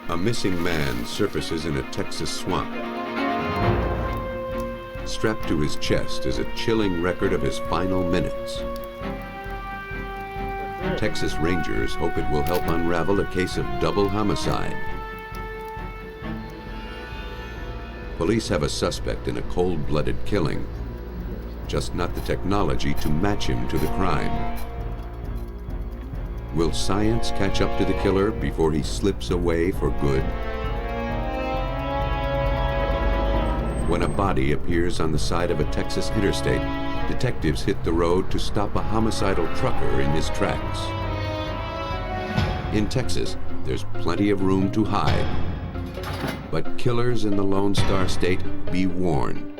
A missing man surfaces in a Texas swamp. Strapped to his chest is a chilling record of his final minutes. Texas Rangers hope it will help unravel a case of double homicide. Police have a suspect in a cold-blooded killing, just not the technology to match him to the crime. Will science catch up to the killer before he slips away for good? When a body appears on the side of a Texas interstate, detectives hit the road to stop a homicidal trucker in his tracks. In Texas, there's plenty of room to hide. But killers in the Lone Star State, be warned.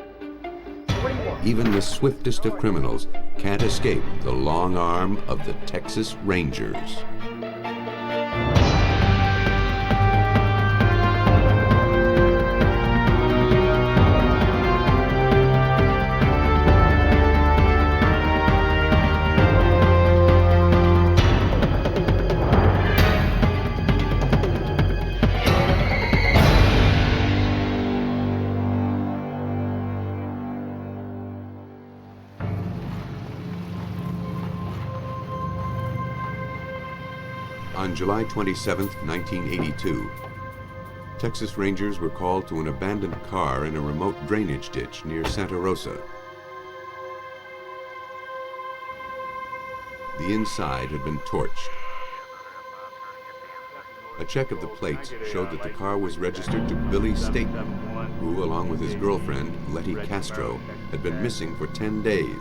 Even the swiftest of criminals can't escape the long arm of the Texas Rangers. On July 27, 1982, Texas Rangers were called to an abandoned car in a remote drainage ditch near Santa Rosa. The inside had been torched. A check of the plates showed that the car was registered to Billy Staton, who, along with his girlfriend, Lydia Castro, had been missing for 10 days.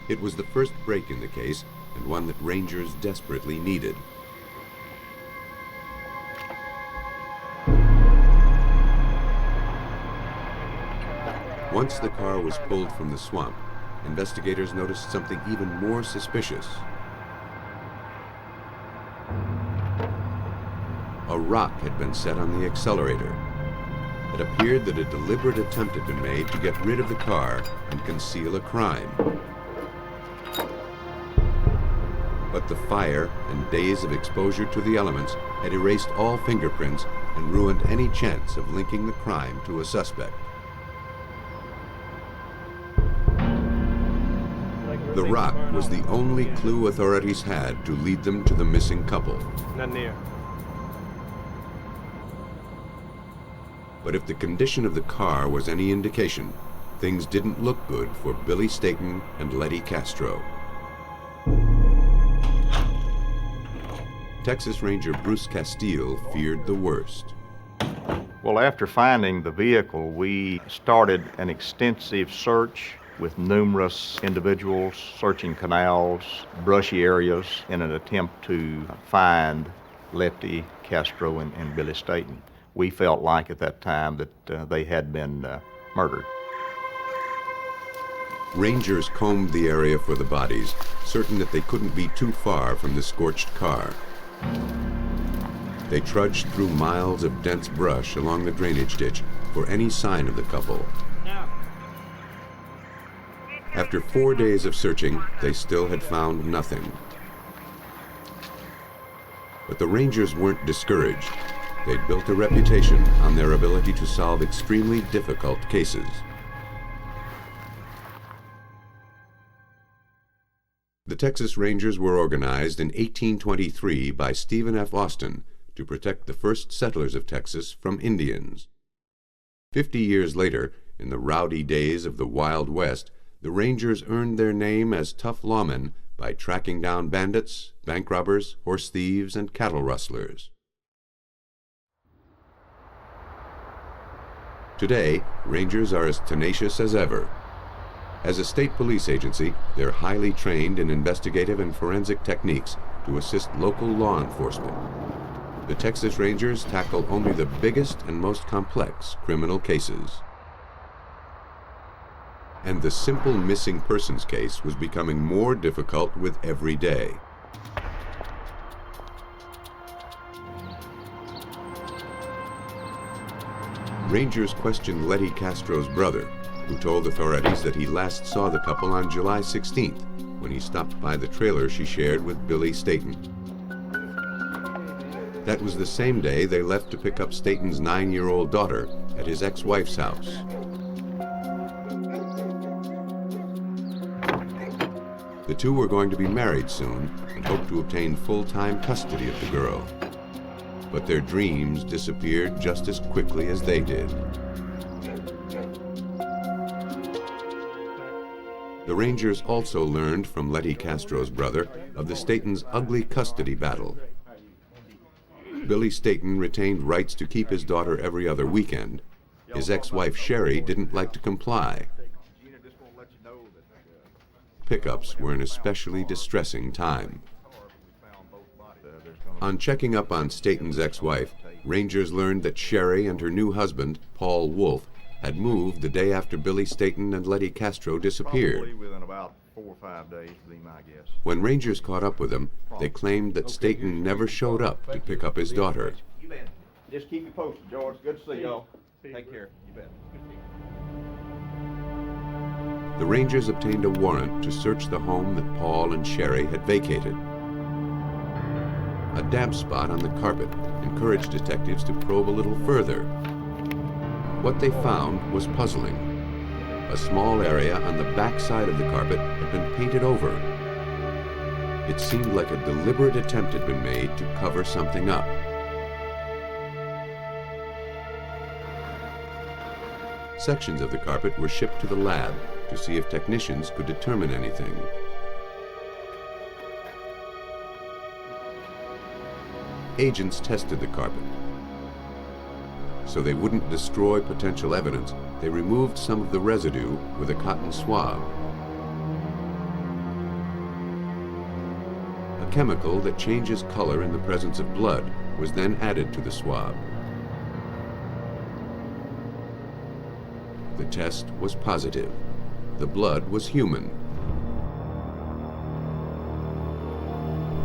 It was the first break in the case, and one that Rangers desperately needed. Once the car was pulled from the swamp, investigators noticed something even more suspicious. A rock had been set on the accelerator. It appeared that a deliberate attempt had been made to get rid of the car and conceal a crime. But the fire and days of exposure to the elements had erased all fingerprints and ruined any chance of linking the crime to a suspect. The rock was the only clue authorities had to lead them to the missing couple. Not near. But if the condition of the car was any indication, things didn't look good for Billy Staton and Lydia Castro. Texas Ranger Bruce Castile feared the worst. Well, after finding the vehicle, we started an extensive search with numerous individuals searching canals, brushy areas in an attempt to find Lydia Castro and Billy Staton. We felt like at that time that they had been murdered. Rangers combed the area for the bodies, certain that they couldn't be too far from the scorched car. They trudged through miles of dense brush along the drainage ditch for any sign of the couple. After 4 days of searching, they still had found nothing. But the Rangers weren't discouraged. They'd built a reputation on their ability to solve extremely difficult cases. The Texas Rangers were organized in 1823 by Stephen F. Austin to protect the first settlers of Texas from Indians. 50 years later, in the rowdy days of the Wild West, the Rangers earned their name as tough lawmen by tracking down bandits, bank robbers, horse thieves, and cattle rustlers. Today, Rangers are as tenacious as ever. As a state police agency, they're highly trained in investigative and forensic techniques to assist local law enforcement. The Texas Rangers tackle only the biggest and most complex criminal cases. And the simple missing persons case was becoming more difficult with every day. Rangers questioned Lydia Castro's brother, who told authorities that he last saw the couple on July 16th, when he stopped by the trailer she shared with Billy Staton. That was the same day they left to pick up Staton's 9-year-old daughter at his ex-wife's house. The two were going to be married soon and hoped to obtain full-time custody of the girl. But their dreams disappeared just as quickly as they did. The Rangers also learned from Letty Castro's brother of the Statons' ugly custody battle. Billy Staton retained rights to keep his daughter every other weekend. His ex-wife Sherry didn't like to comply. Pickups were an especially distressing time. On checking up on Staton's ex-wife, Rangers learned that Sherry and her new husband, Paul Wolf, had moved the day after Billy Staton and Letty Castro disappeared. Probably within about 4 or 5 days, would be my guess. When Rangers caught up with him, they claimed that Staton never showed up to pick up his daughter. You bet. Just keep you posted, George. Good to see y'all. Take care. You bet. The Rangers obtained a warrant to search the home that Paul and Sherry had vacated. A damp spot on the carpet encouraged detectives to probe a little further. What they found was puzzling. A small area on the back side of the carpet had been painted over. It seemed like a deliberate attempt had been made to cover something up. Sections of the carpet were shipped to the lab to see if technicians could determine anything. Agents tested the carpet. So they wouldn't destroy potential evidence, they removed some of the residue with a cotton swab. A chemical that changes color in the presence of blood was then added to the swab. The test was positive. The blood was human.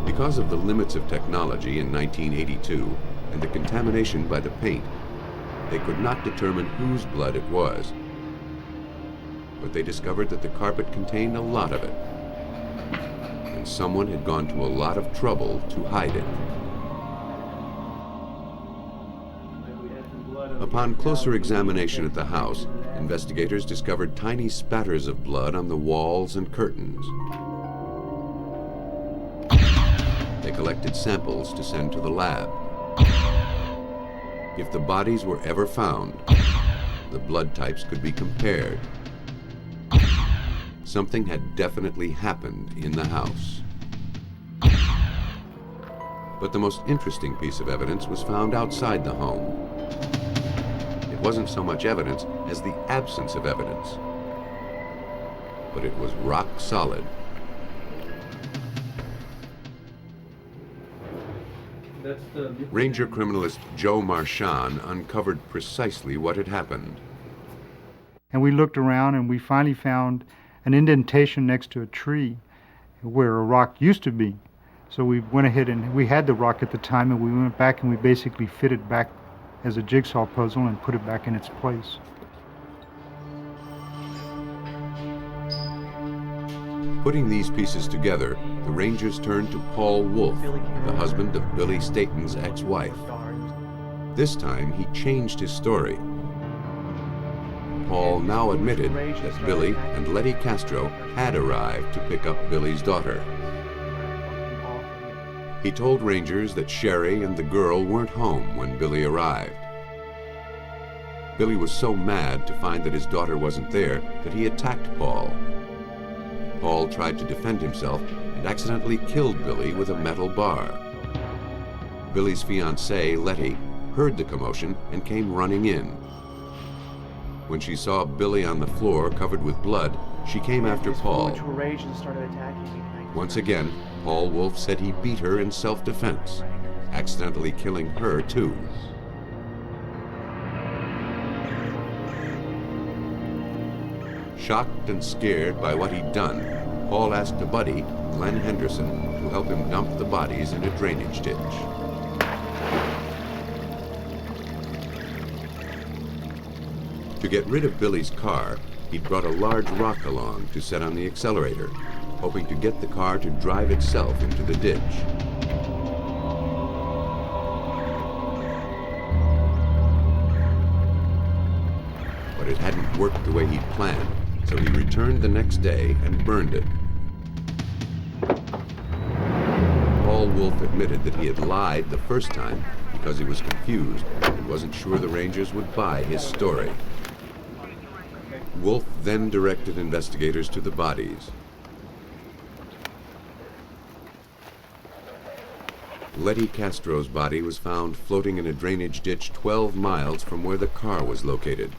Because of the limits of technology in 1982 and the contamination by the paint, they could not determine whose blood it was. But they discovered that the carpet contained a lot of it, and someone had gone to a lot of trouble to hide it. Upon closer examination at the house, investigators discovered tiny spatters of blood on the walls and curtains. They collected samples to send to the lab. If the bodies were ever found, the blood types could be compared. Something had definitely happened in the house. But the most interesting piece of evidence was found outside the home. It wasn't so much evidence as the absence of evidence, but it was rock solid. Ranger criminalist Joe Marchand uncovered precisely what had happened. And we looked around and we finally found an indentation next to a tree where a rock used to be. So we went ahead and we had the rock at the time, and we went back and we basically fit it back as a jigsaw puzzle and put it back in its place. Putting these pieces together, the Rangers turned to Paul Wolf, the husband of Billy Staton's ex-wife. This time, he changed his story. Paul now admitted that Billy and Letty Castro had arrived to pick up Billy's daughter. He told Rangers that Sherry and the girl weren't home when Billy arrived. Billy was so mad to find that his daughter wasn't there that he attacked Paul. Paul tried to defend himself and accidentally killed Billy with a metal bar. Billy's fiancée, Letty, heard the commotion and came running in. When she saw Billy on the floor covered with blood, she came after Paul. Once again, Paul Wolf said he beat her in self-defense, accidentally killing her too. Shocked and scared by what he'd done, Paul asked a buddy, Glenn Henderson, to help him dump the bodies in a drainage ditch. To get rid of Billy's car, he'd brought a large rock along to set on the accelerator, hoping to get the car to drive itself into the ditch. it hadn't worked the way he'd planned, so he returned the next day and burned it. Paul Wolf admitted that he had lied the first time because he was confused and wasn't sure the Rangers would buy his story. Wolf then directed investigators to the bodies. Letty Castro's body was found floating in a drainage ditch 12 miles from where the car was located.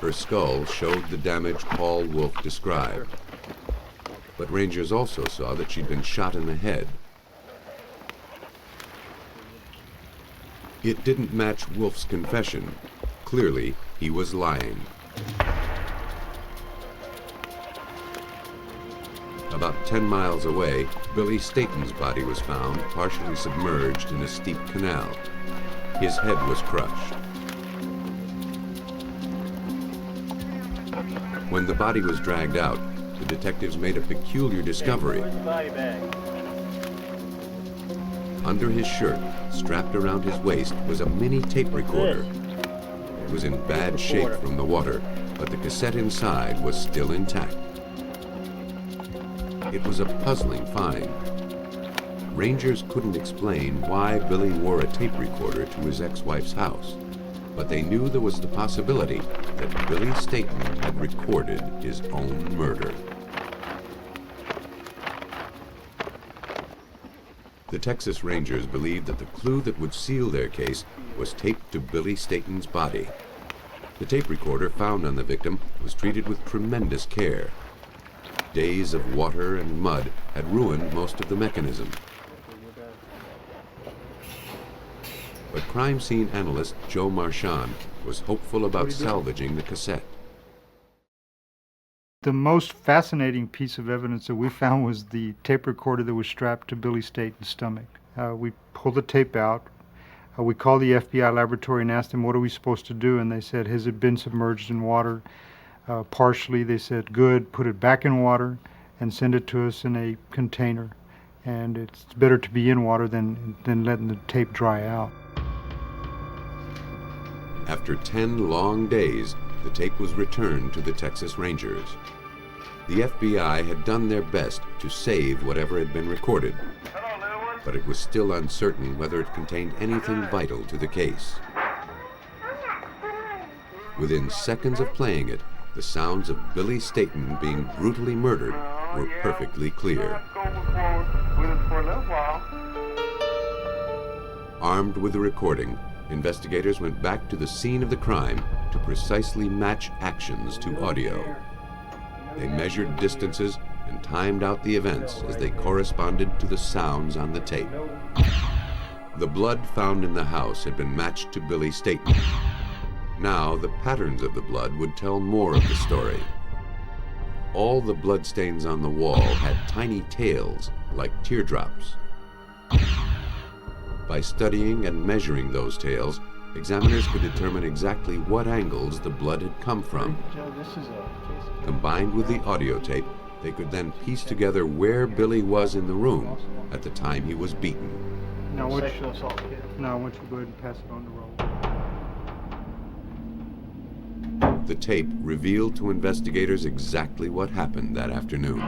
Her skull showed the damage Paul Wolf described. But Rangers also saw that she'd been shot in the head. It didn't match Wolf's confession. Clearly, he was lying. About 10 miles away, Billy Staton's body was found, partially submerged in a steep canal. His head was crushed. When the body was dragged out, the detectives made a peculiar discovery. Under his shirt, strapped around his waist, was a mini tape recorder. It was in bad shape from the water, but the cassette inside was still intact. It was a puzzling find. Rangers couldn't explain why Billy wore a tape recorder to his ex-wife's house, but they knew there was the possibility that Billy Staton had recorded his own murder. The Texas Rangers believed that the clue that would seal their case was taped to Billy Staton's body. The tape recorder found on the victim was treated with tremendous care. Days of water and mud had ruined most of the mechanism. But crime scene analyst Joe Marchand was hopeful about salvaging the cassette. The most fascinating piece of evidence that we found was the tape recorder that was strapped to Billy Staton's stomach. We pulled the tape out. We called the FBI laboratory and asked them, what are we supposed to do? And they said, has it been submerged in water? Partially. They said, good, put it back in water and send it to us in a container. And it's better to be in water than letting the tape dry out. After 10 long days, the tape was returned to the Texas Rangers. The FBI had done their best to save whatever had been recorded, but it was still uncertain whether it contained anything vital to the case. Within seconds of playing it, the sounds of Billy Staton being brutally murdered were perfectly clear. Armed with the recording, investigators went back to the scene of the crime to precisely match actions to audio. They measured distances and timed out the events as they corresponded to the sounds on the tape. The blood found in the house had been matched to Billy Staton. Now, the patterns of the blood would tell more of the story. All the bloodstains on the wall had tiny tails, like teardrops. By studying and measuring those tails, examiners could determine exactly what angles the blood had come from. Combined with the audio tape, they could then piece together where Billy was in the room at the time he was beaten. Now, I want you to go ahead and pass it on to Roll. The tape revealed to investigators exactly what happened that afternoon.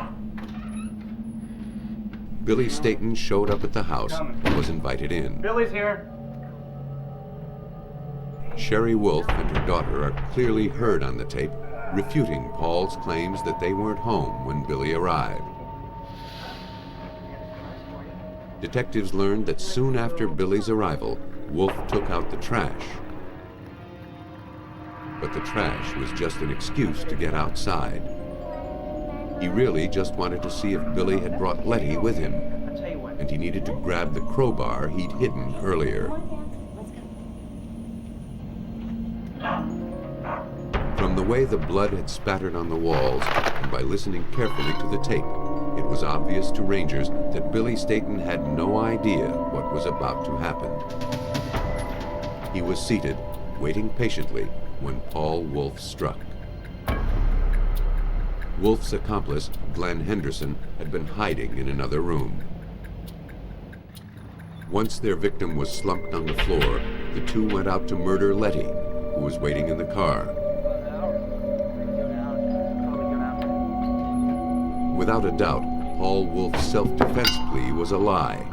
Billy Staton showed up at the house and was invited in. Billy's here. Sherry Wolf and her daughter are clearly heard on the tape, refuting Paul's claims that they weren't home when Billy arrived. Detectives learned that soon after Billy's arrival, Wolf took out the trash. But the trash was just an excuse to get outside. He really just wanted to see if Billy had brought Letty with him, and he needed to grab the crowbar he'd hidden earlier. From the way the blood had spattered on the walls, and by listening carefully to the tape, it was obvious to Rangers that Billy Staton had no idea what was about to happen. He was seated, waiting patiently, when Paul Wolf struck. Wolf's accomplice, Glenn Henderson, had been hiding in another room. Once their victim was slumped on the floor, the two went out to murder Letty, who was waiting in the car. Without a doubt, Paul Wolf's self-defense plea was a lie.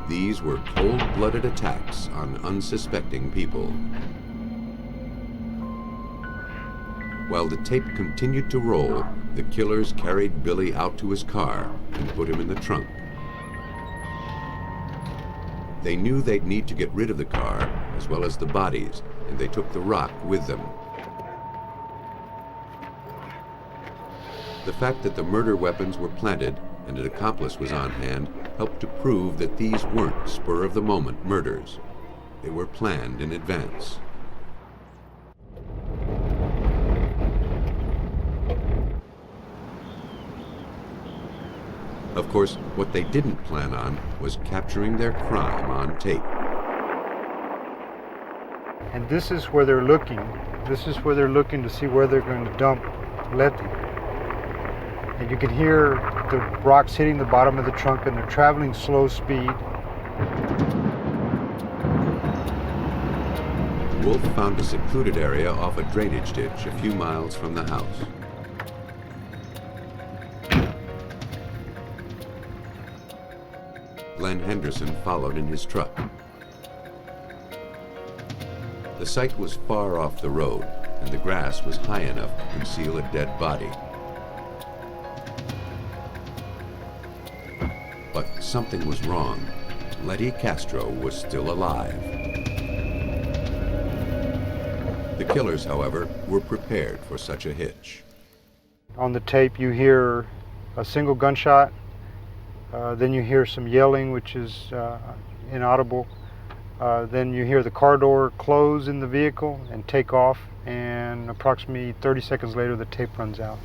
These were cold-blooded attacks on unsuspecting people. While the tape continued to roll, the killers carried Billy out to his car and put him in the trunk. They knew they'd need to get rid of the car, as well as the bodies, and they took the rock with them. The fact that the murder weapons were planted and an accomplice was on hand helped to prove that these weren't spur-of-the-moment murders. They were planned in advance. Of course, what they didn't plan on was capturing their crime on tape. And this is where they're looking. This is where they're looking to see where they're going to dump Letty. And you can hear the rocks hitting the bottom of the trunk, and they're traveling slow speed. Wolf found a secluded area off a drainage ditch a few miles from the house. Glenn Henderson followed in his truck. The site was far off the road, and the grass was high enough to conceal a dead body. But something was wrong. Letty Castro was still alive. The killers, however, were prepared for such a hitch. On the tape, you hear a single gunshot. Then you hear some yelling, which is inaudible. Then you hear the car door close in the vehicle and take off, and approximately 30 seconds later the tape runs out.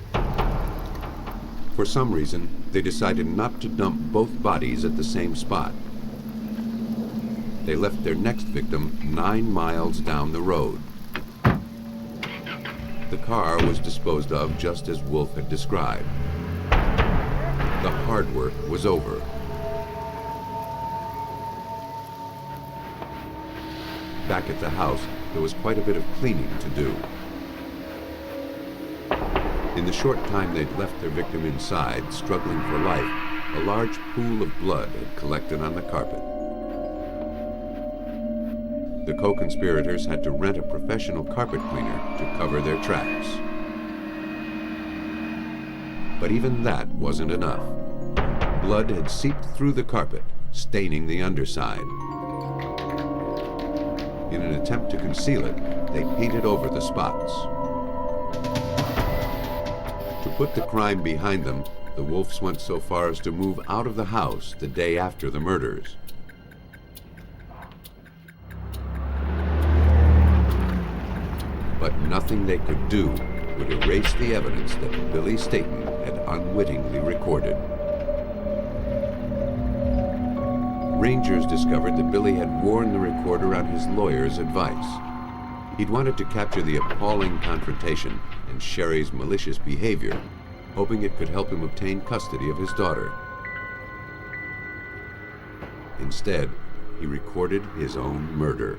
For some reason, they decided not to dump both bodies at the same spot. They left their next victim 9 miles down the road. The car was disposed of just as Wolf had described. The hard work was over. Back at the house, there was quite a bit of cleaning to do. In the short time they'd left their victim inside, struggling for life, a large pool of blood had collected on the carpet. The co-conspirators had to rent a professional carpet cleaner to cover their tracks. But even that wasn't enough. Blood had seeped through the carpet, staining the underside. In an attempt to conceal it, they painted over the spots. To put the crime behind them, the Wolfs went so far as to move out of the house the day after the murders. But nothing they could do would erase the evidence that Billy Staton had unwittingly recorded. Rangers discovered that Billy had worn the recorder on his lawyer's advice. He'd wanted to capture the appalling confrontation and Sherry's malicious behavior, hoping it could help him obtain custody of his daughter. Instead, he recorded his own murder.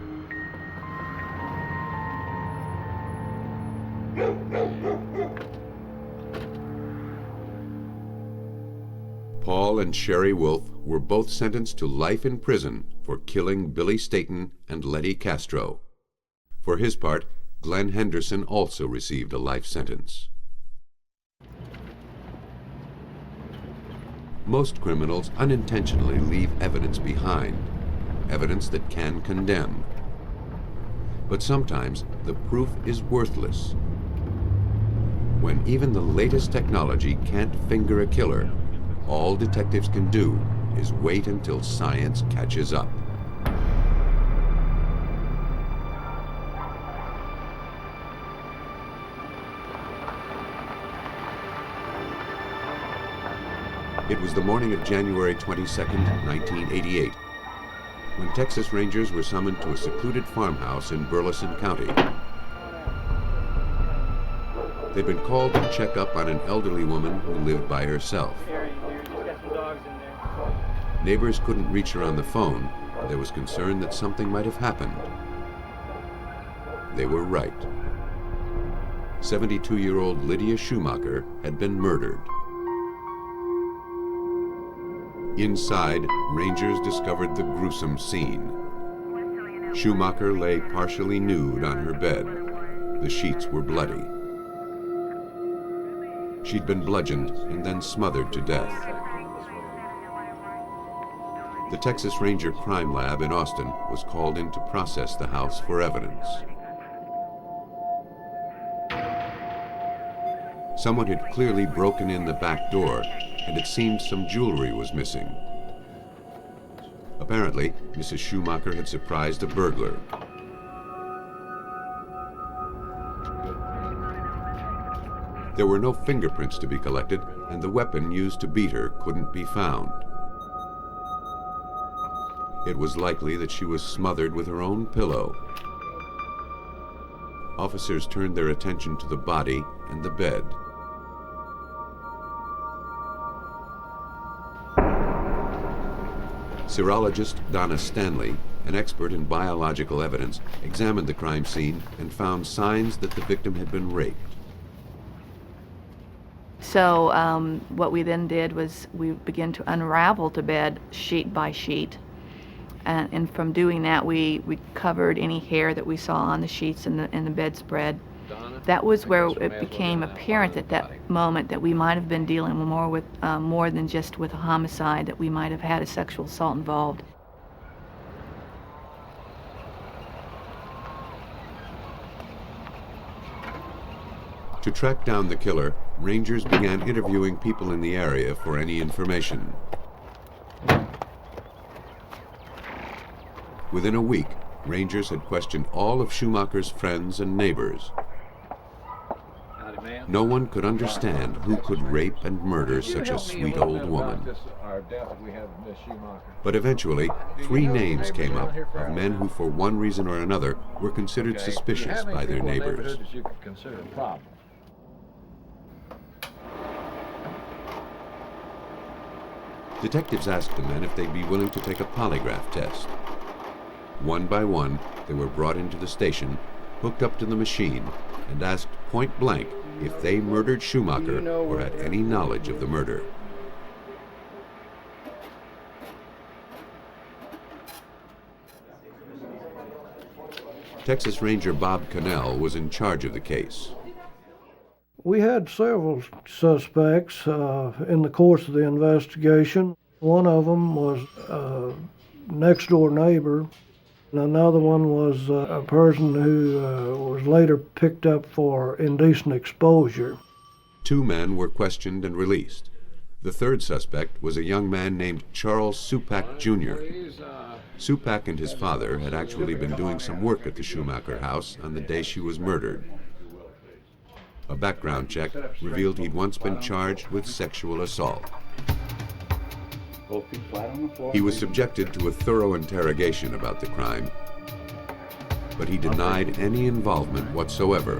Paul and Sherry Wolf were both sentenced to life in prison for killing Billy Staton and Letty Castro. For his part, Glenn Henderson also received a life sentence. Most criminals unintentionally leave evidence behind, evidence that can condemn. But sometimes the proof is worthless. When even the latest technology can't finger a killer, all detectives can do is wait until science catches up. It was the morning of January 22nd, 1988, when Texas Rangers were summoned to a secluded farmhouse in Burleson County. They'd been called to check up on an elderly woman who lived by herself. Neighbors couldn't reach her on the phone, and there was concern that something might have happened. they were right. 72-year-old Lydia Schumacher had been murdered. Inside, rangers discovered the gruesome scene. Schumacher lay partially nude on her bed. The sheets were bloody. She'd been bludgeoned and then smothered to death. The Texas Ranger Crime Lab in Austin was called in to process the house for evidence. Someone had clearly broken in the back door, and it seemed some jewelry was missing. Apparently, Mrs. Schumacher had surprised a burglar. There were no fingerprints to be collected, and the weapon used to beat her couldn't be found. It was likely that she was smothered with her own pillow. Officers turned their attention to the body and the bed. Serologist Donna Stanley, an expert in biological evidence, examined the crime scene and found signs that the victim had been raped. So what we then did was we began to unravel the bed sheet by sheet. And from doing that, we covered any hair that we saw on the sheets and the bedspread. That was where it became apparent at that moment that we might have been dealing with more than just with a homicide, that we might have had a sexual assault involved. To track down the killer, rangers began interviewing people in the area for any information. Within a week, rangers had questioned all of Schumacher's friends and neighbors. No one could understand who could rape and murder such a sweet old woman. But eventually, 3 names came up of men who, for one reason or another, were considered suspicious by their neighbors. Detectives asked the men if they'd be willing to take a polygraph test. One by one, they were brought into the station, hooked up to the machine, and asked point blank if they murdered Schumacher or had any knowledge of the murder. Texas Ranger Bob Cannell was in charge of the case. We had several suspects in the course of the investigation. One of them was a next-door neighbor. Another one was a person who was later picked up for indecent exposure. 2 men were questioned and released. The third suspect was a young man named Charles Supak Jr. Supak and his father had actually been doing some work at the Schumacher house on the day she was murdered. A background check revealed he'd once been charged with sexual assault. He was subjected to a thorough interrogation about the crime, but he denied any involvement whatsoever.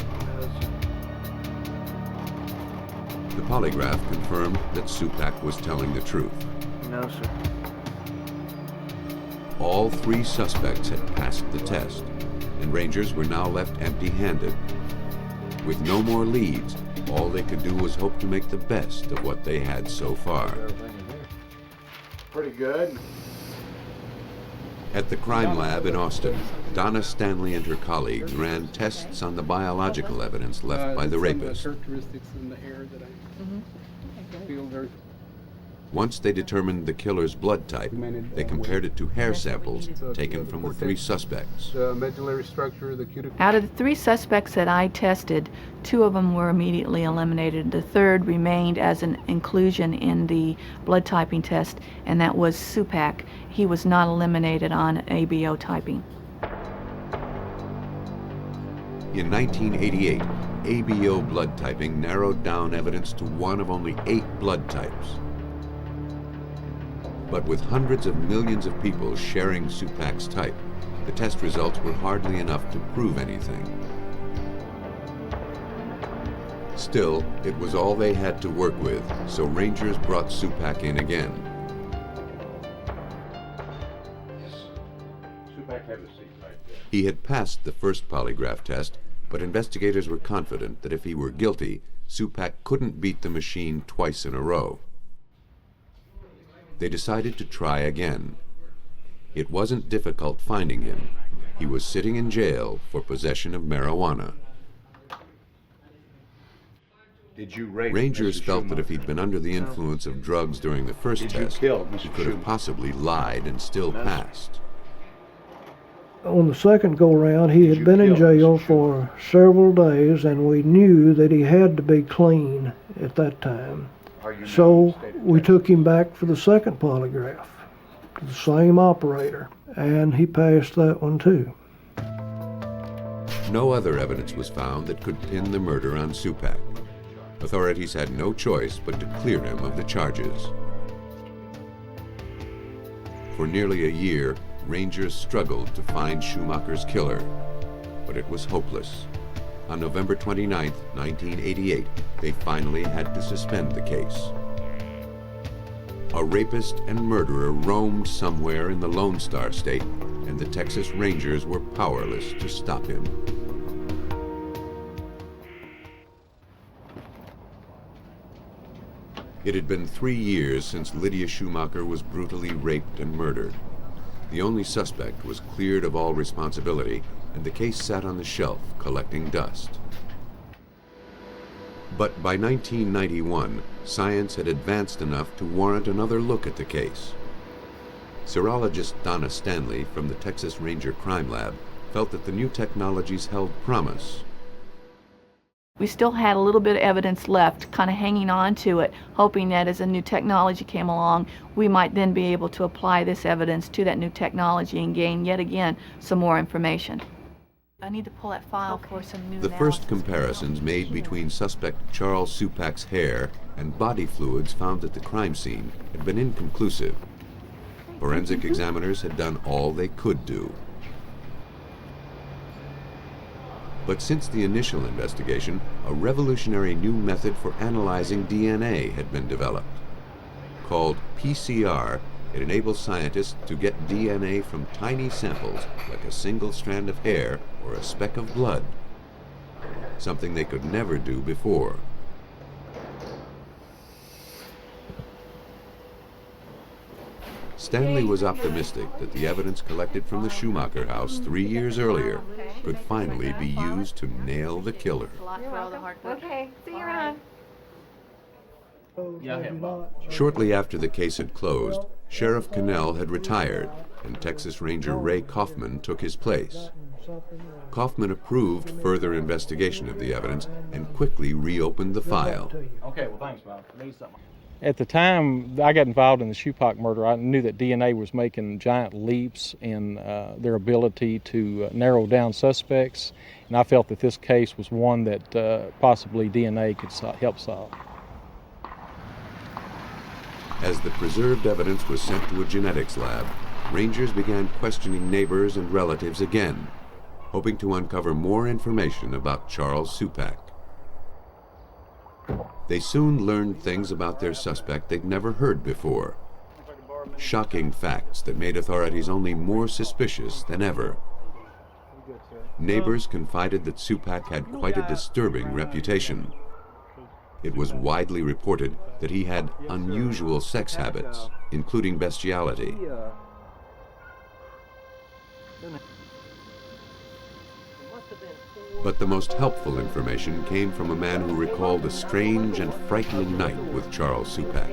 The polygraph confirmed that Supak was telling the truth. No, sir. All 3 suspects had passed the test, and rangers were now left empty-handed. With no more leads, all they could do was hope to make the best of what they had so far. Pretty good. At the crime lab in Austin, Donna Stanley and her colleagues ran tests on the biological evidence left by the rapist. Characteristics in the hair that I feel very. Once they determined the killer's blood type, they compared it to hair samples taken from the 3 suspects. Medullary structure, the cuticle. Out of the 3 suspects that I tested, 2 of them were immediately eliminated. The third remained as an inclusion in the blood typing test, and that was Supak. He was not eliminated on ABO typing. In 1988, ABO blood typing narrowed down evidence to one of only 8 blood types. But with hundreds of millions of people sharing Supak's type, the test results were hardly enough to prove anything. Still, it was all they had to work with, so rangers brought Supak in again. Supak, have a seat right there. He had passed the first polygraph test, but investigators were confident that if he were guilty, Supak couldn't beat the machine twice in a row. They decided to try again. It wasn't difficult finding him. He was sitting in jail for possession of marijuana. Rangers felt that if he'd been under the influence of drugs during the first test, he could have possibly lied and still passed. On the second go-round, he had been in jail for several days, and we knew that he had to be clean at that time. So we took him back for the second polygraph to the same operator, and he passed that one too. No other evidence was found that could pin the murder on Supak. Authorities had no choice but to clear him of the charges. For nearly a year, Rangers struggled to find Schumacher's killer, but it was hopeless. On November 29, 1988, they finally had to suspend the case. A rapist and murderer roamed somewhere in the Lone Star State, and the Texas Rangers were powerless to stop him. It had been 3 years since Lydia Schumacher was brutally raped and murdered. The only suspect was cleared of all responsibility, and the case sat on the shelf collecting dust. But by 1991, science had advanced enough to warrant another look at the case. Serologist Donna Stanley from the Texas Ranger Crime Lab felt that the new technologies held promise. We still had a little bit of evidence left, kind of hanging on to it, hoping that as a new technology came along, we might then be able to apply this evidence to that new technology and gain, yet again, some more information. I need to pull that file for some new The first comparisons made between suspect Charles Supak's hair and body fluids found at the crime scene had been inconclusive. Forensic examiners had done all they could do. But since the initial investigation, a revolutionary new method for analyzing DNA had been developed. Called PCR, it enables scientists to get DNA from tiny samples like a single strand of hair or a speck of blood, something they could never do before. Stanley was optimistic that the evidence collected from the Schumacher house 3 years earlier could finally be used to nail the killer. Okay, see you around. Shortly after the case had closed, Sheriff Cannell had retired, and Texas Ranger Ray Kaufman took his place. Kaufman approved further investigation of the evidence and quickly reopened the file. Okay, well, thanks, Bob. Need something. At the time I got involved in the Supak murder, I knew that DNA was making giant leaps in their ability to narrow down suspects, and I felt that this case was one that possibly DNA could help solve. As the preserved evidence was sent to a genetics lab, Rangers began questioning neighbors and relatives again, hoping to uncover more information about Charles Supak. They soon learned things about their suspect they'd never heard before. Shocking facts that made authorities only more suspicious than ever. Neighbors confided that Supak had quite a disturbing reputation. It was widely reported that he had unusual sex habits, including bestiality. But the most helpful information came from a man who recalled a strange and frightening night with Charles Supak.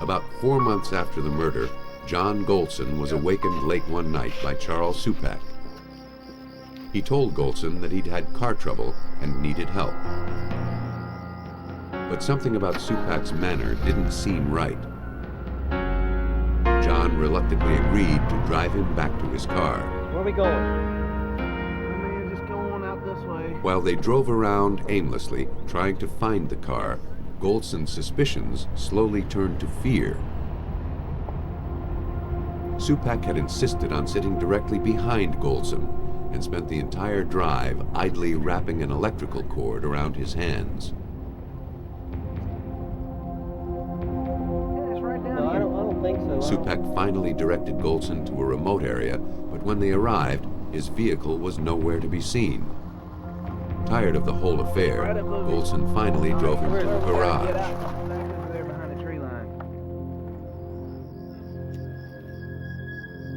About 4 months after the murder, John Golson was awakened late one night by Charles Supak. He told Golson that he'd had car trouble and needed help. But something about Supak's manner didn't seem right. John reluctantly agreed to drive him back to his car. Where are we going? Man, just going out this way. While they drove around aimlessly, trying to find the car, Golson's suspicions slowly turned to fear. Supak had insisted on sitting directly behind Golson and spent the entire drive idly wrapping an electrical cord around his hands. No, I don't think so. Supak finally directed Golson to a remote area, but when they arrived, his vehicle was nowhere to be seen. Tired of the whole affair, Golson finally drove him to a garage.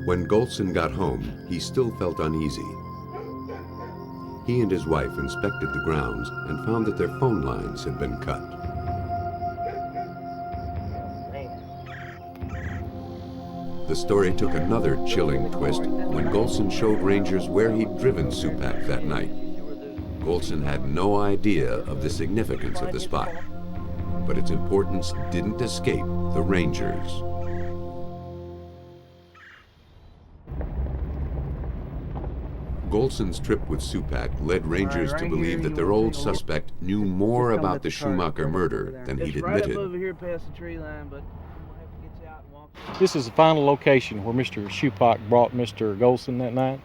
When Golson got home, he still felt uneasy. He and his wife inspected the grounds and found that their phone lines had been cut. The story took another chilling twist when Golson showed rangers where he'd driven Supak that night. Golson had no idea of the significance of the spot, but its importance didn't escape the rangers. Golson's trip with Supak led rangers to believe that their old suspect knew more about the Schumacher murder than he'd admitted. This is the final location where Mr. Supak brought Mr. Golson that night.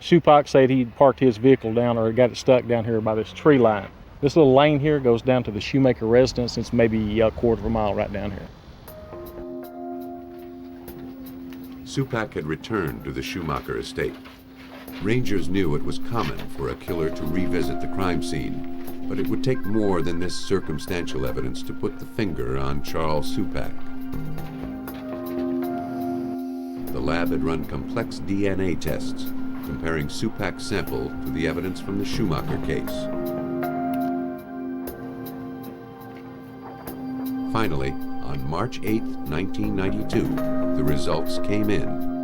Supak said he'd parked his vehicle down or got it stuck down here by this tree line. This little lane here goes down to the Schumacher residence. It's maybe a quarter of a mile right down here. Supak had returned to the Schumacher estate. Rangers knew it was common for a killer to revisit the crime scene, but it would take more than this circumstantial evidence to put the finger on Charles Supak. The lab had run complex DNA tests, comparing Supak's sample to the evidence from the Schumacher case. Finally, on March 8, 1992, the results came in.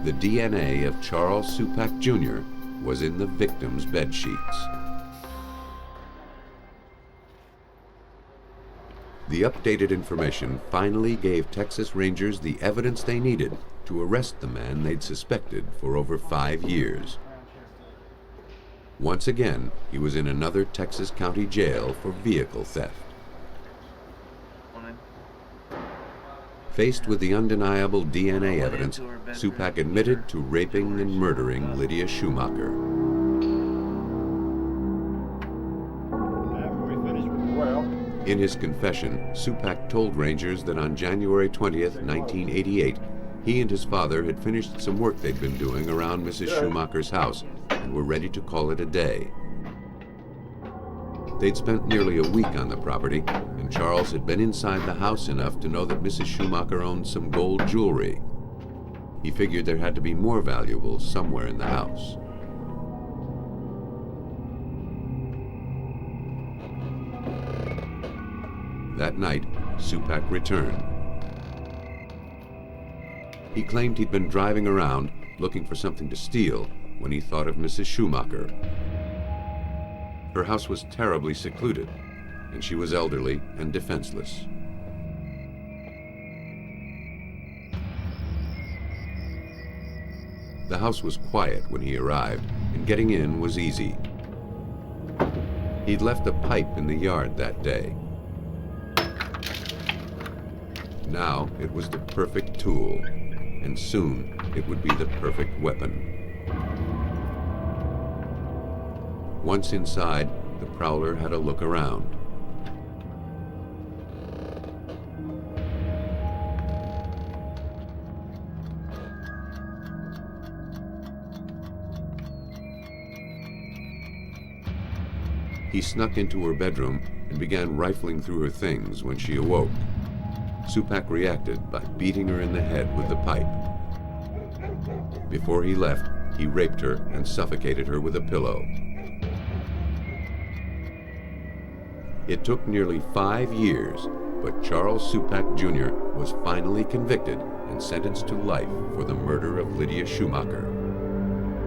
The DNA of Charles Supak Jr. was in the victim's bed sheets. The updated information finally gave Texas Rangers the evidence they needed to arrest the man they'd suspected for over 5 years. Once again, he was in another Texas county jail for vehicle theft. Faced with the undeniable DNA evidence, Supak admitted to raping and murdering Lydia Schumacher. In his confession, Supak told Rangers that on January 20th, 1988, he and his father had finished some work they'd been doing around Mrs. Schumacher's house and were ready to call it a day. They'd spent nearly a week on the property, and Charles had been inside the house enough to know that Mrs. Schumacher owned some gold jewelry. He figured there had to be more valuables somewhere in the house. That night, Supak returned. He claimed he'd been driving around looking for something to steal when he thought of Mrs. Schumacher. Her house was terribly secluded, and she was elderly and defenseless. The house was quiet when he arrived, and getting in was easy. He'd left a pipe in the yard that day. Now it was the perfect tool, and soon it would be the perfect weapon. Once inside, the prowler had a look around. He snuck into her bedroom and began rifling through her things when she awoke. Supak reacted by beating her in the head with the pipe. Before he left, he raped her and suffocated her with a pillow. It took nearly 5 years, but Charles Supak Jr. was finally convicted and sentenced to life for the murder of Lydia Schumacher.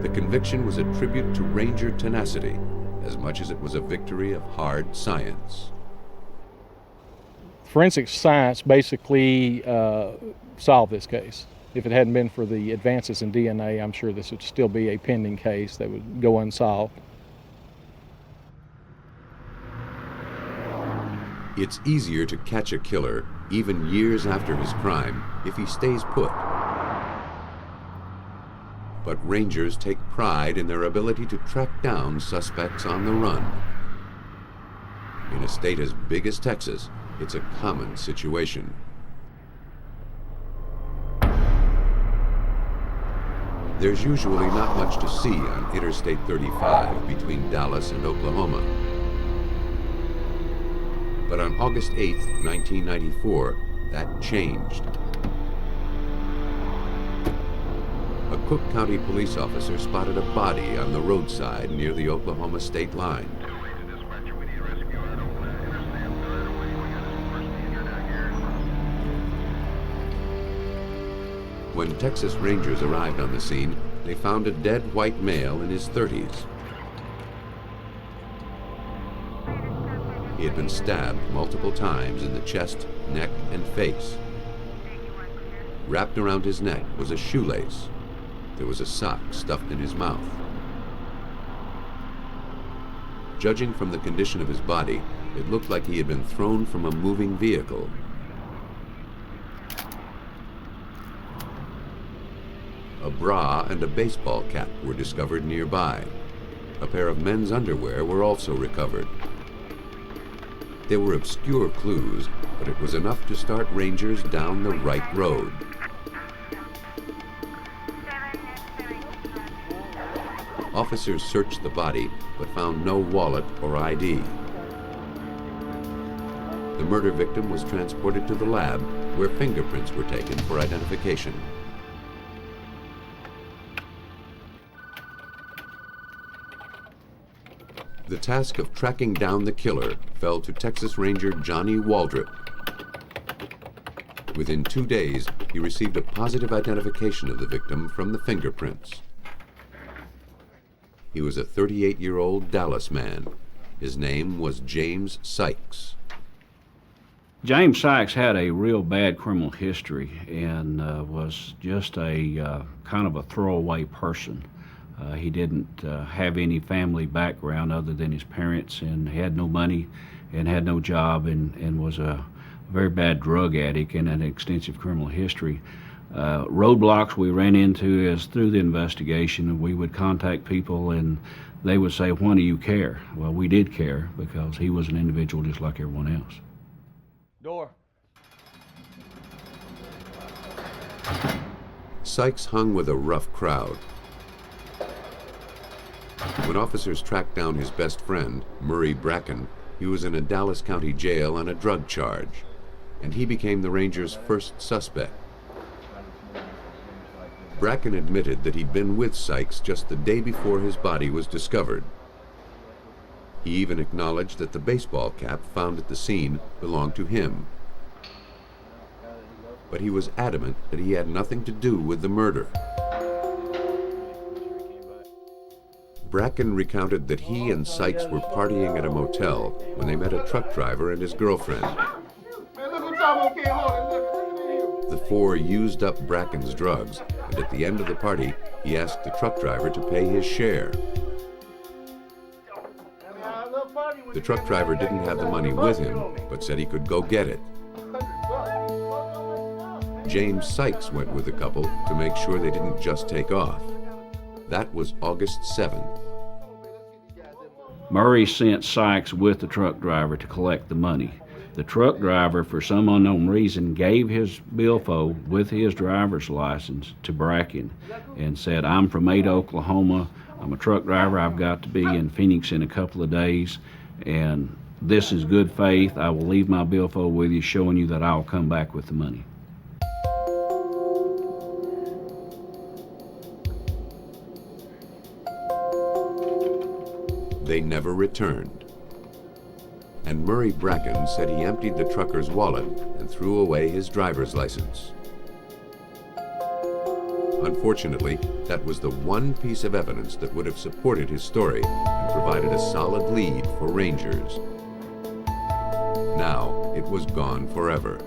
The conviction was a tribute to Ranger tenacity, as much as it was a victory of hard science. Forensic science basically solved this case. If it hadn't been for the advances in DNA, I'm sure this would still be a pending case that would go unsolved. It's easier to catch a killer, even years after his crime, if he stays put. But Rangers take pride in their ability to track down suspects on the run. In a state as big as Texas, it's a common situation. There's usually not much to see on Interstate 35 between Dallas and Oklahoma. But on August 8, 1994, that changed. A Cooke County police officer spotted a body on the roadside near the Oklahoma state line. When Texas Rangers arrived on the scene, they found a dead white male in his 30s. He had been stabbed multiple times in the chest, neck, and face. Wrapped around his neck was a shoelace. There was a sock stuffed in his mouth. Judging from the condition of his body, it looked like he had been thrown from a moving vehicle. A bra and a baseball cap were discovered nearby. A pair of men's underwear were also recovered. They were obscure clues, but it was enough to start Rangers down the right road. Officers searched the body, but found no wallet or ID. The murder victim was transported to the lab, where fingerprints were taken for identification. The task of tracking down the killer fell to Texas Ranger Johnny Waldrop. Within 2 days, he received a positive identification of the victim from the fingerprints. He was a 38-year-old Dallas man. His name was James Sykes. James Sykes had a real bad criminal history and was just a kind of a throwaway person. He didn't have any family background other than his parents, and had no money and had no job, and was a very bad drug addict and an extensive criminal history. Roadblocks we ran into is through the investigation. We would contact people and they would say, "Why do you care?" Well, we did care because he was an individual just like everyone else. Door. Sykes hung with a rough crowd. When officers tracked down his best friend, Murray Bracken, he was in a Dallas County jail on a drug charge, and he became the Rangers' first suspect. Bracken admitted that he'd been with Sykes just the day before his body was discovered. He even acknowledged that the baseball cap found at the scene belonged to him. But he was adamant that he had nothing to do with the murder. Bracken recounted that he and Sykes were partying at a motel when they met a truck driver and his girlfriend. The four used up Bracken's drugs, and at the end of the party, he asked the truck driver to pay his share. The truck driver didn't have the money with him, but said he could go get it. James Sykes went with the couple to make sure they didn't just take off. That was August 7th. Murray sent Sykes with the truck driver to collect the money. The truck driver, for some unknown reason, gave his billfold with his driver's license to Bracken and said, "I'm from Ada, Oklahoma. I'm a truck driver. I've got to be in Phoenix in a couple of days, and this is good faith. I will leave my billfold with you, showing you that I'll come back with the money." They never returned. And Murray Bracken said he emptied the trucker's wallet and threw away his driver's license. Unfortunately, that was the one piece of evidence that would have supported his story and provided a solid lead for Rangers. Now it was gone forever.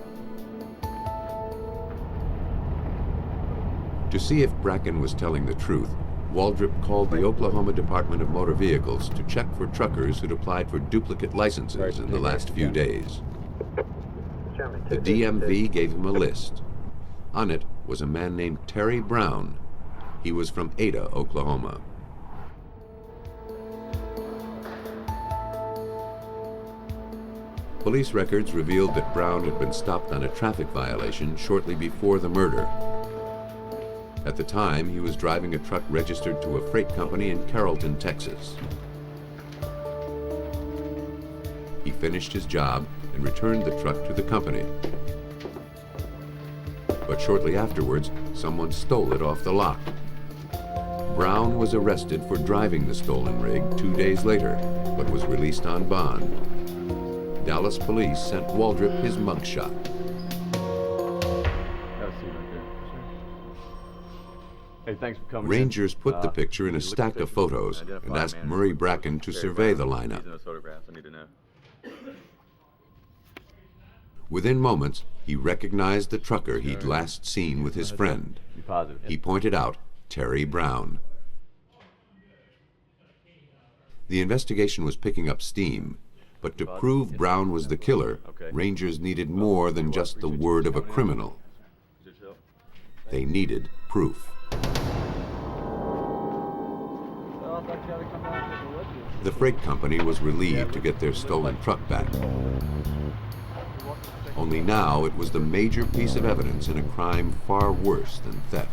To see if Bracken was telling the truth, Waldrop called the Oklahoma Department of Motor Vehicles to check for truckers who'd applied for duplicate licenses in the last few days. The DMV gave him a list. On it was a man named Terry Brown. He was from Ada, Oklahoma. Police records revealed that Brown had been stopped on a traffic violation shortly before the murder. At the time, he was driving a truck registered to a freight company in Carrollton, Texas. He finished his job and returned the truck to the company. But shortly afterwards, someone stole it off the lot. Brown was arrested for driving the stolen rig 2 days later, but was released on bond. Dallas police sent Waldrop his mugshot. Hey, thanks for coming. Rangers put the picture in a stack of photos and asked Murray Bracken to survey the lineup. Within moments, he recognized the trucker he'd last seen with his friend. He pointed out Terry Brown. The investigation was picking up steam, but to prove Brown was the killer, Rangers needed more than just the word of a criminal. They needed proof. The freight company was relieved to get their stolen truck back. Only now it was the major piece of evidence in a crime far worse than theft.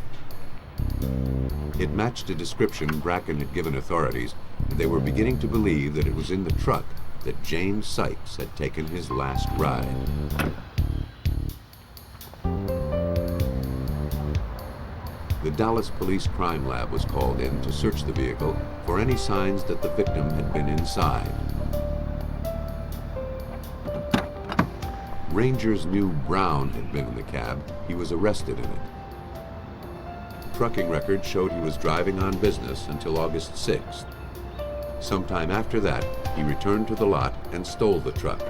It matched a description Bracken had given authorities, and they were beginning to believe that it was in the truck that James Sykes had taken his last ride. The Dallas Police Crime Lab was called in to search the vehicle for any signs that the victim had been inside. Rangers knew Brown had been in the cab. He was arrested in it. Trucking records showed he was driving on business until August 6th. Sometime after that, he returned to the lot and stole the truck.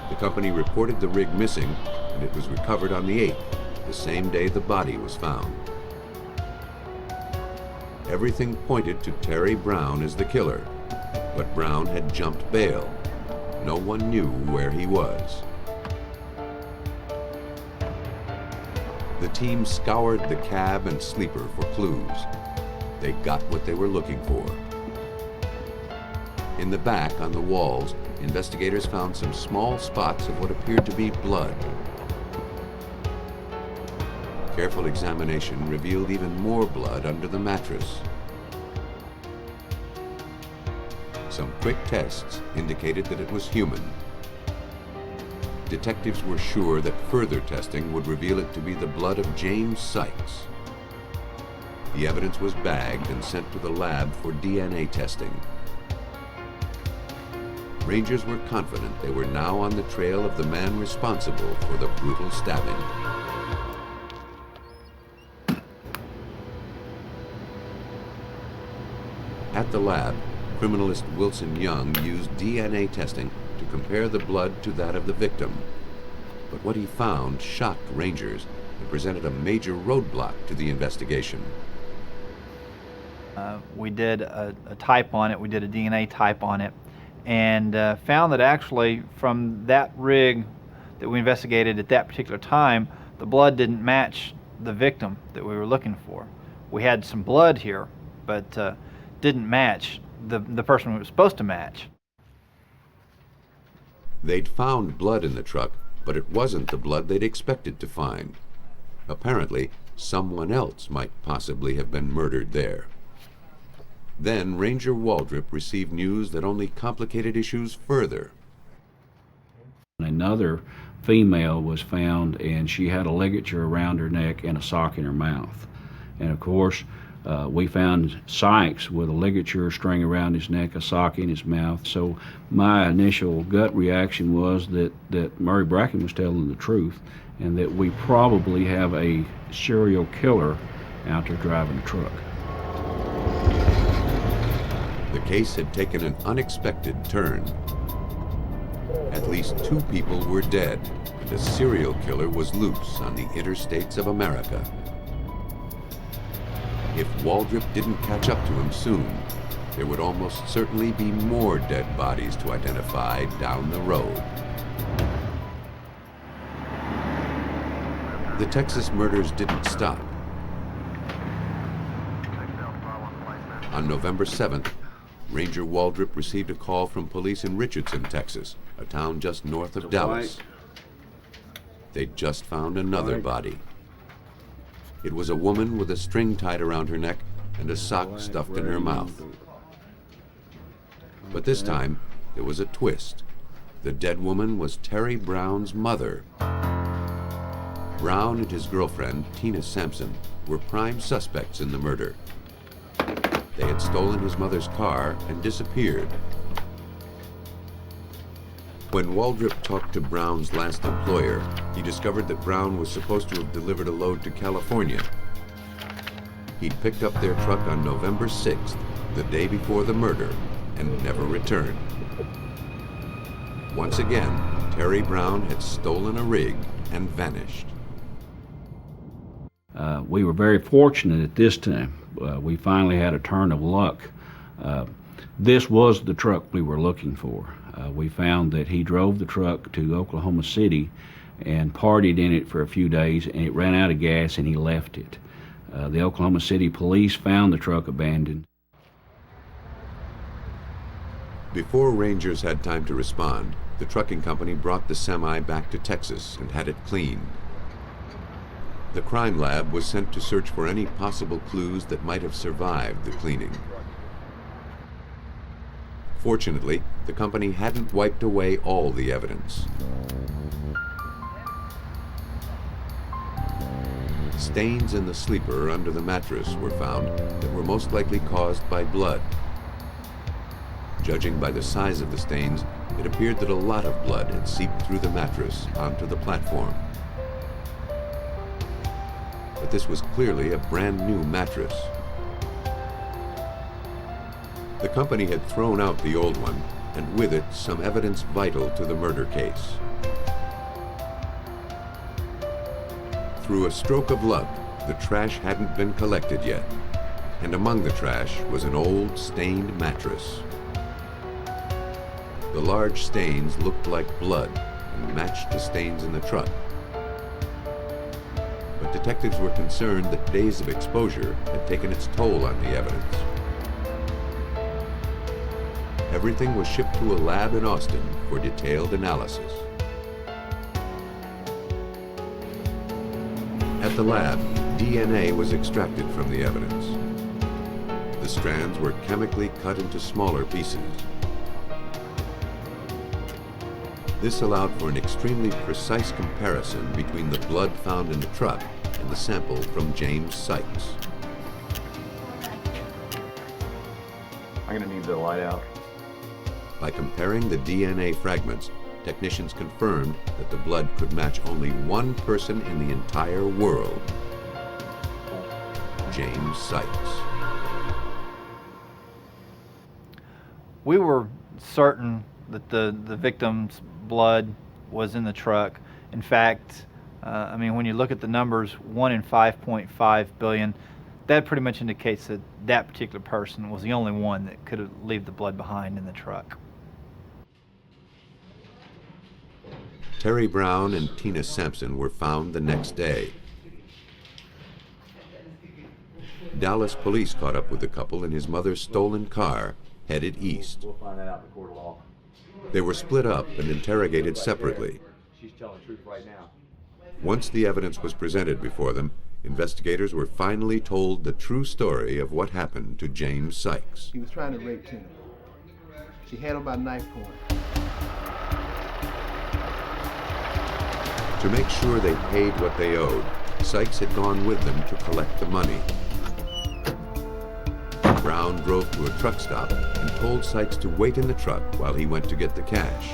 The company reported the rig missing, and it was recovered on the 8th, the same day the body was found. Everything pointed to Terry Brown as the killer, but Brown had jumped bail. No one knew where he was. The team scoured the cab and sleeper for clues. They got what they were looking for. In the back, on the walls, investigators found some small spots of what appeared to be blood. Careful examination revealed even more blood under the mattress. Some quick tests indicated that it was human. Detectives were sure that further testing would reveal it to be the blood of James Sykes. The evidence was bagged and sent to the lab for DNA testing. Rangers were confident they were now on the trail of the man responsible for the brutal stabbing. At the lab, criminalist Wilson Young used DNA testing to compare the blood to that of the victim. But what he found shocked Rangers and presented a major roadblock to the investigation. We did a type on it, we did a DNA type on it, and found that actually from that rig that we investigated at that particular time, the blood didn't match the victim that we were looking for. We had some blood here, but didn't match the person we were supposed to match. They'd found blood in the truck, but it wasn't the blood they'd expected to find. Apparently, someone else might possibly have been murdered there. Then Ranger Waldrop received news that only complicated issues further. Another female was found, and she had a ligature around her neck and a sock in her mouth. And of course, we found Sykes with a ligature string around his neck, a sock in his mouth. So my initial gut reaction was that Murray Bracken was telling the truth, and that we probably have a serial killer out there driving a truck. The case had taken an unexpected turn. At least 2 people were dead, and a serial killer was loose on the interstates of America. If Waldrop didn't catch up to him soon, there would almost certainly be more dead bodies to identify down the road. The Texas murders didn't stop. On November 7th, Ranger Waldrop received a call from police in Richardson, Texas, a town just north of Dallas. They'd just found another body. It was a woman with a string tied around her neck and a sock stuffed in her mouth. But this time, there was a twist. The dead woman was Terry Brown's mother. Brown and his girlfriend, Tina Sampson, were prime suspects in the murder. They had stolen his mother's car and disappeared. When Waldrop talked to Brown's last employer, he discovered that Brown was supposed to have delivered a load to California. He'd picked up their truck on November 6th, the day before the murder, and never returned. Once again, Terry Brown had stolen a rig and vanished. We were very fortunate at this time. We finally had a turn of luck. This was the truck we were looking for. We found that he drove the truck to Oklahoma City and partied in it for a few days, and it ran out of gas and he left it. The Oklahoma City police found the truck abandoned. Before Rangers had time to respond, the trucking company brought the semi back to Texas and had it cleaned. The crime lab was sent to search for any possible clues that might have survived the cleaning. Fortunately, the company hadn't wiped away all the evidence. Stains in the sleeper under the mattress were found that were most likely caused by blood. Judging by the size of the stains, it appeared that a lot of blood had seeped through the mattress onto the platform. But this was clearly a brand new mattress. The company had thrown out the old one, and with it some evidence vital to the murder case. Through a stroke of luck, the trash hadn't been collected yet, and among the trash was an old, stained mattress. The large stains looked like blood and matched the stains in the truck. But detectives were concerned that days of exposure had taken its toll on the evidence. Everything was shipped to a lab in Austin for detailed analysis. At the lab, DNA was extracted from the evidence. The strands were chemically cut into smaller pieces. This allowed for an extremely precise comparison between the blood found in the truck and the sample from James Sykes. I'm gonna need the light out. By comparing the DNA fragments, technicians confirmed that the blood could match only one person in the entire world: James Sykes. We were certain that the victim's blood was in the truck. In fact, I mean, when you look at the numbers, 1 in 5.5 billion, that pretty much indicates that that particular person was the only one that could leave the blood behind in the truck. Terry Brown and Tina Sampson were found the next day. Dallas police caught up with the couple in his mother's stolen car, headed east. We'll find that out in the court of law. They were split up and interrogated separately. She's telling the truth right now. Once the evidence was presented before them, investigators were finally told the true story of what happened to James Sykes. He was trying to rape Tina. She had him by knife point. To make sure they paid what they owed, Sykes had gone with them to collect the money. Brown drove to a truck stop and told Sykes to wait in the truck while he went to get the cash.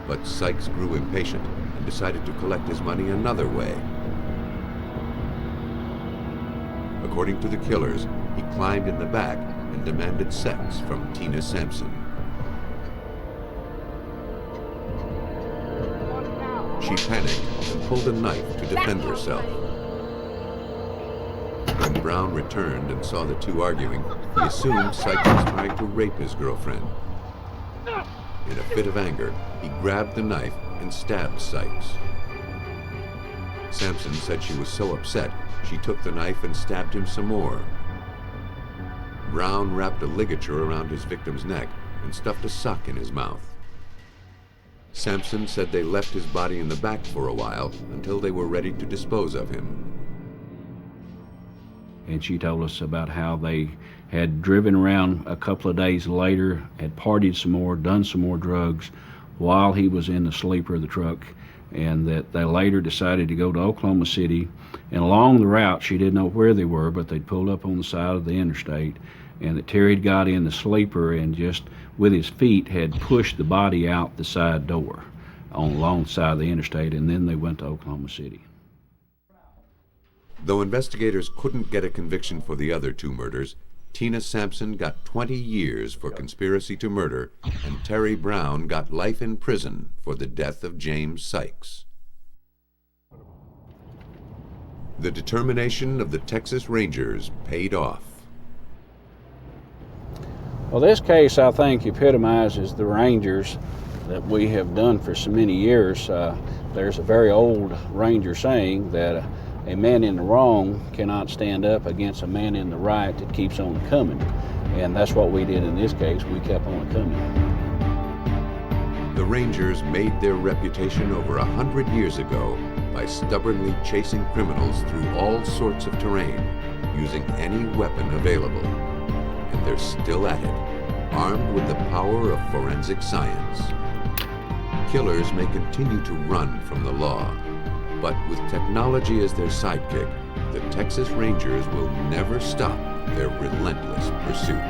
But Sykes grew impatient and decided to collect his money another way. According to the killers, he climbed in the back and demanded sex from Tina Sampson. She panicked and pulled a knife to defend herself. When Brown returned and saw the two arguing, he assumed Sykes was trying to rape his girlfriend. In a fit of anger, he grabbed the knife and stabbed Sykes. Sampson said she was so upset, she took the knife and stabbed him some more. Brown wrapped a ligature around his victim's neck and stuffed a sock in his mouth. Sampson said they left his body in the back for a while until they were ready to dispose of him. And she told us about how they had driven around a couple of days later, had partied some more, done some more drugs while he was in the sleeper of the truck, and that they later decided to go to Oklahoma City. And along the route, she didn't know where they were, but they'd pulled up on the side of the interstate, and that Terry had got in the sleeper and just with his feet had pushed the body out the side door on the long side of the interstate, and then they went to Oklahoma City. Though investigators couldn't get a conviction for the other two murders, Tina Sampson got 20 years for conspiracy to murder, and Terry Brown got life in prison for the death of James Sykes. The determination of the Texas Rangers paid off. Well, this case, I think, epitomizes the Rangers that we have done for so many years. There's a very old Ranger saying that a man in the wrong cannot stand up against a man in the right that keeps on coming. And that's what we did in this case. We kept on coming. The Rangers made their reputation over 100 years ago by stubbornly chasing criminals through all sorts of terrain, using any weapon available. And they're still at it, armed with the power of forensic science. Killers may continue to run from the law, but with technology as their sidekick, the Texas Rangers will never stop their relentless pursuit.